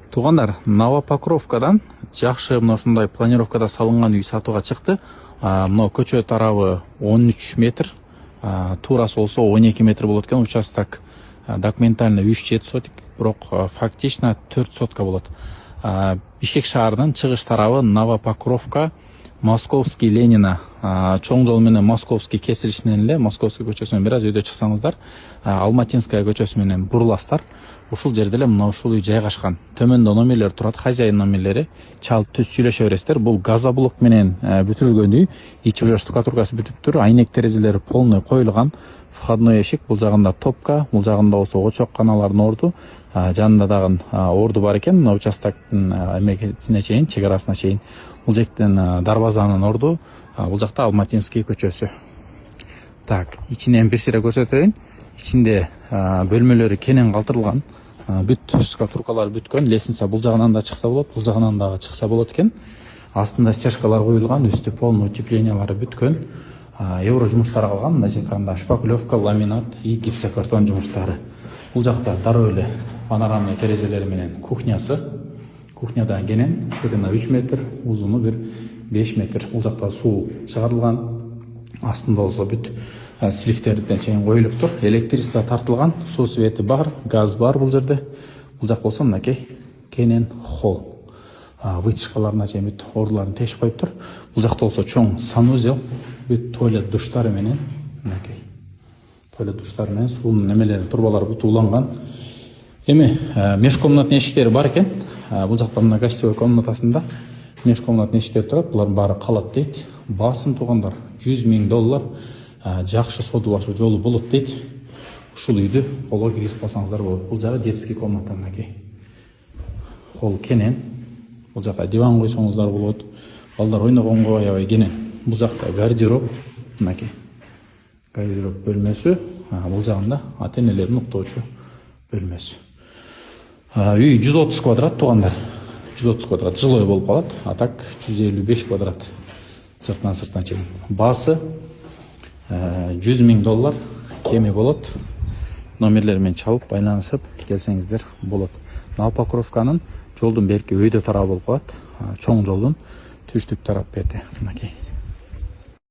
Туғандар, Новопокровкадан жақшы мына ушундай планировкада салынган үй сатууга чыкты. Мына көчө тарабы 13 метр, туурасы болсо 12 метр болот экен. Участок документально 3-7 сотик, бирок фактично 4 сотка болот. Бишкек шаарынын чыгыш тарабы Новопокровка, Московский Ленина чоң жол менен Московский кесилишинен эле Московский көчөсүнөн бир аз өйдө чыксаңыздар, Алматинская көчөсү менен буруласыздар. Ушул жерде эле мына ушул үй жайгашкан. Төмөндө номерлер турат, хозяин номерлери. Чалып түз сүйлөшө бересиздер. Бул газоблок менен бүтүрүлгөн үй. Ичи уже штукатуркасы бүтүптүр. Айнек терезелери полный коюлган. Входной эшик, бул жагында топка, бул жагында болсо очок каналардын орду, жанында дагы орду бар экен. Мына участоктун эмесине чейин, чек арасына чейин. Бул жактан дарбазанын орду, бул жакта Алматинский көчөсү. Так, ичинен бир сире көрсөтөйүн. Ичинде бөлмөлөрү кенен калтырылган. Бүт штукатуркалар бүткөн, лестница бул жагынан да чыкса болот, бул жагынан да чыкса болот экен. Астында стяжкалар коюлган, үстү полный утеплениялары бүткөн. Евро жумуштары калган, мына жактанда шпаклевка, ламинат и гипсокартон жумуштары. Бул жакта дароо эле панорамный терезелери менен кухнясы. Кухнядан кенен, ширина 3 метр, узуну бир 5 метр. Бул жакта суу чыгарылган. Астында болсо бүт сливтерден чейин коюлуп тур. Электричество тартылган, суу свети бар, газ бар бул жерде. Бул жак болсо мынакей кенен холл. Вытяжкаларына чейин бүт ордуларын тешип коюп тур. Бул жакта болсо чоң санузел, бүт туалет душтары менен, мынакей. Туалет душтары менен суунун немелери, турбалары бүт уланган. Эми межкомнатный эшиктери бар экен. Бул жакта мына гостевой комнатасында межкомнатный эшиктер турат. Булардын баары калат дейт. Басым тугандар $100 000 жакшы содулашуу жолу болот дейт. Ушул үйдү колго киргизип алсаңыздар болот. Бул жагы детский комната мынакей. Холл кенен. Бул жакка диван койсоңуздар болот. Балдар ойногонго аябай кенен. Бул жакта гардероб мынакей. Гардероб бөлмөсү, бул жагында ата-энелердин уктоочу бөлмөсү. Үй 130 квадрат тугандар. 130 квадрат жилой болуп калат. А так 155 квадрат. Сыртынан чейин. Басы $100 000 кеми болот. Номерлермен чалып, байланышып келсеңиздер болот. Новопокровканын жолдун берки өйдө тарабы болуп калат. Чоң жолдун түштүк тарап бети. Мынакей.